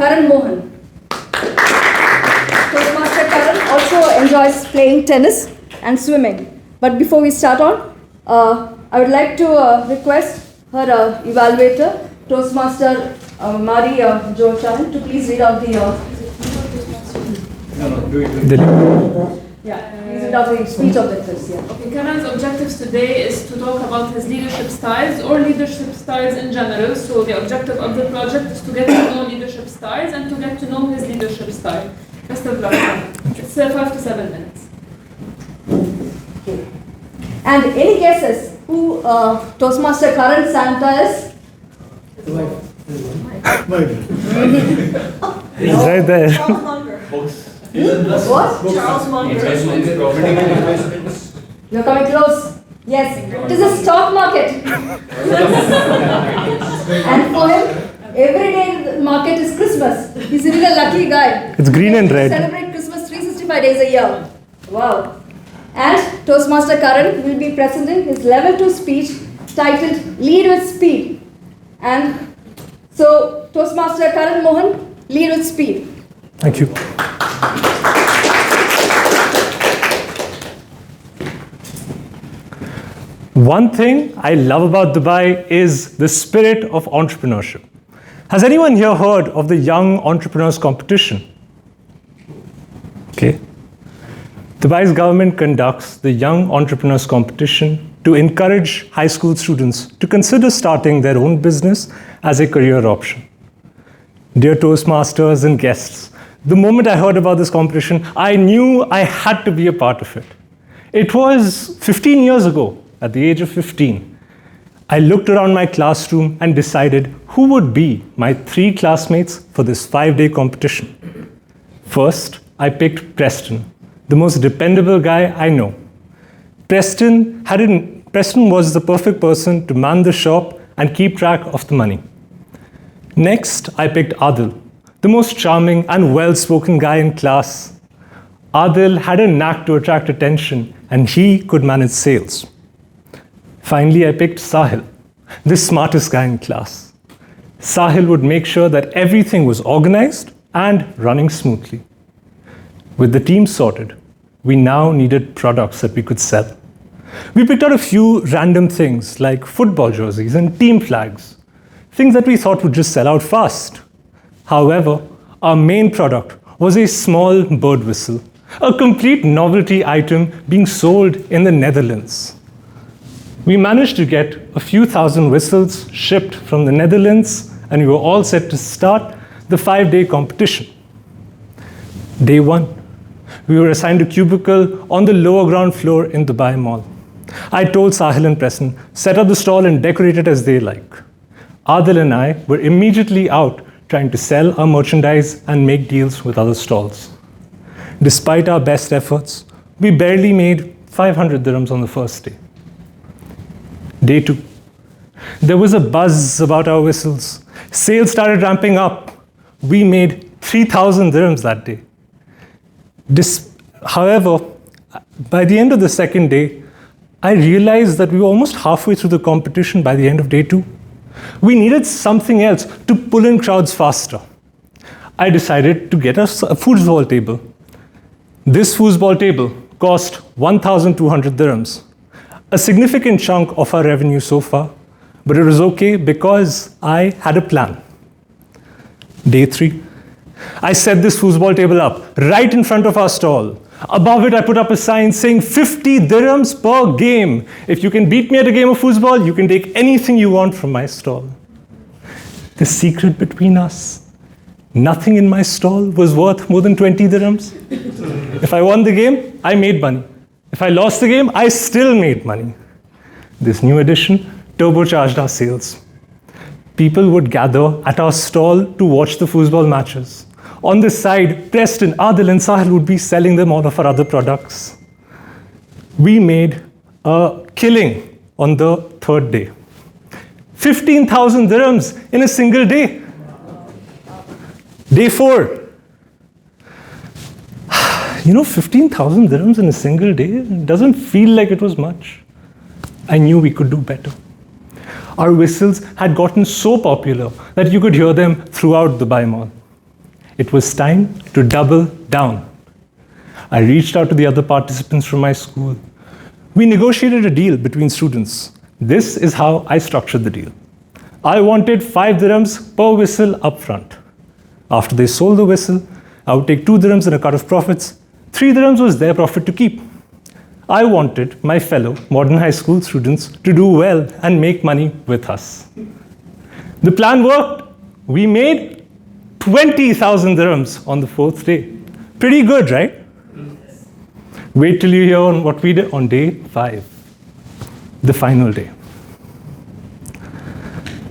Karan Mohan. Toastmaster Karan also enjoys playing tennis and swimming. But before we start on, I would like to request her evaluator, Toastmaster Mari Jo Chan, to please read out the... Yeah, please read out the speech objectives. Yeah. Okay, Karan's objectives today is to talk about his leadership styles or leadership styles in general. So the objective of the project is to get to know leadership styles and to get to know his leadership style. Best of luck. It's 5 to 7 minutes. Okay. And any guesses who Toastmaster Karan Santa is? He's right there. Charles Munger. What? Charles Munger. You're coming close. Yes, it is a stock market. And for him, every day in the market is Christmas. He's really a lucky guy. It's green and red. Celebrate Christmas 365 days a year. Wow. And Toastmaster Karan will be presenting his level 2 speech titled Lead with Speed. And so, Toastmaster Karan Mohan, lead with speed. Thank you. One thing I love about Dubai is the spirit of entrepreneurship. Has anyone here heard of the Young Entrepreneurs Competition? Okay. Dubai's government conducts the Young Entrepreneurs Competition to encourage high school students to consider starting their own business as a career option. Dear Toastmasters and guests, the moment I heard about this competition, I knew I had to be a part of it. It was 15 years ago, at the age of 15. I looked around my classroom and decided who would be my 3 classmates for this 5-day competition. First, I picked Preston, the most dependable guy I know. Preston was the perfect person to man the shop and keep track of the money. Next, I picked Adil, the most charming and well-spoken guy in class. Adil had a knack to attract attention, and he could manage sales. Finally, I picked Sahil, the smartest guy in class. Sahil would make sure that everything was organized and running smoothly. With the team sorted, we now needed products that we could sell. We picked out a few random things like football jerseys and team flags, things that we thought would just sell out fast. However, our main product was a small bird whistle, a complete novelty item being sold in the Netherlands. We managed to get a few thousand whistles shipped from the Netherlands, and we were all set to start the 5-day competition. Day 1, we were assigned a cubicle on the lower ground floor in Dubai Mall. I told Sahil and Preston, set up the stall and decorate it as they like. Adil and I were immediately out trying to sell our merchandise and make deals with other stalls. Despite our best efforts, we barely made 500 dirhams on the first day. Day 2, there was a buzz about our whistles. Sales started ramping up. We made 3,000 dirhams that day. However, by the end of the second day, I realized that we were almost halfway through the competition by the end of day 2. We needed something else to pull in crowds faster. I decided to get us a foosball table. This foosball table cost 1,200 dirhams, a significant chunk of our revenue so far, but it was okay because I had a plan. Day 3, I set this foosball table up right in front of our stall. Above it, I put up a sign saying 50 dirhams per game. If you can beat me at a game of foosball, you can take anything you want from my stall. The secret between us, nothing in my stall was worth more than 20 dirhams. If I won the game, I made money. If I lost the game, I still made money. This new addition turbocharged our sales. People would gather at our stall to watch the foosball matches. On the side, Preston, Adil and Sahil would be selling them all of our other products. We made a killing on the 3rd day. 15,000 dirhams in a single day. Day 4. 15,000 dirhams in a single day doesn't feel like it was much. I knew we could do better. Our whistles had gotten so popular that you could hear them throughout Dubai Mall. It was time to double down. I reached out to the other participants from my school. We negotiated a deal between students. This is how I structured the deal. I wanted 5 dirhams per whistle upfront. After they sold the whistle, I would take 2 dirhams and a cut of profits. 3 dirhams was their profit to keep. I wanted my fellow modern high school students to do well and make money with us. The plan worked. We made 20,000 dirhams on the 4th day. Pretty good, right? Wait till you hear on what we did on day 5, the final day.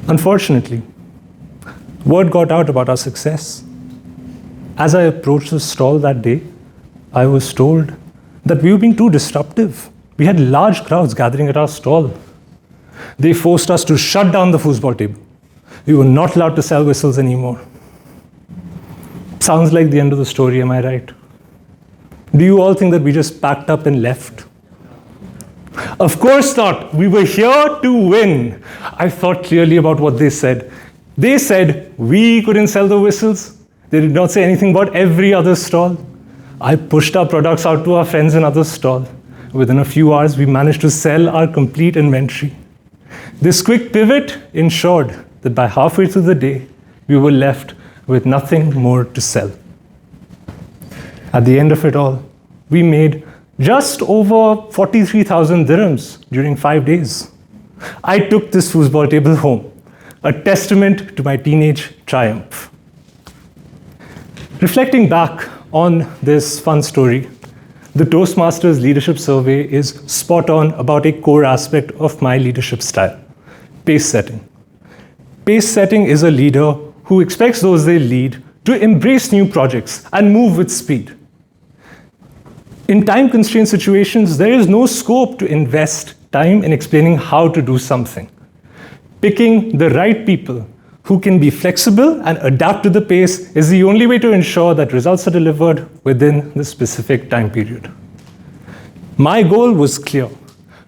Unfortunately, word got out about our success. As I approached the stall that day, I was told that we were being too disruptive. We had large crowds gathering at our stall. They forced us to shut down the foosball table. We were not allowed to sell whistles anymore. Sounds like the end of the story, am I right? Do you all think that we just packed up and left? Of course not. We were here to win. I thought clearly about what they said. They said we couldn't sell the whistles. They did not say anything about every other stall. I pushed our products out to our friends in other stalls. Within a few hours, we managed to sell our complete inventory. This quick pivot ensured that by halfway through the day, we were left with nothing more to sell. At the end of it all, we made just over 43,000 dirhams during 5 days. I took this foosball table home, a testament to my teenage triumph. Reflecting back on this fun story, the Toastmasters leadership survey is spot on about a core aspect of my leadership style: pace setting. Pace setting is a leader who expects those they lead to embrace new projects and move with speed. In time-constrained situations, there is no scope to invest time in explaining how to do something. Picking the right people who can be flexible and adapt to the pace is the only way to ensure that results are delivered within the specific time period. My goal was clear.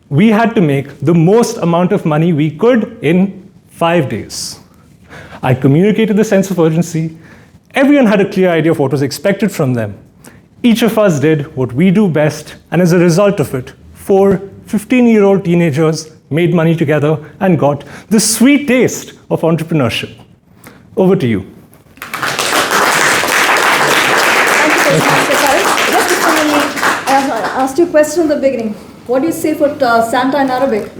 We had to make the most amount of money we could in 5 days. I communicated the sense of urgency. Everyone had a clear idea of what was expected from them. Each of us did what we do best, and as a result of it, 4 15-year-old teenagers made money together and got the sweet taste of entrepreneurship. Over to you. Thank you, Toastmaster Karan. Just before you leave, I asked you a question in the beginning. What do you say for Santa in Arabic?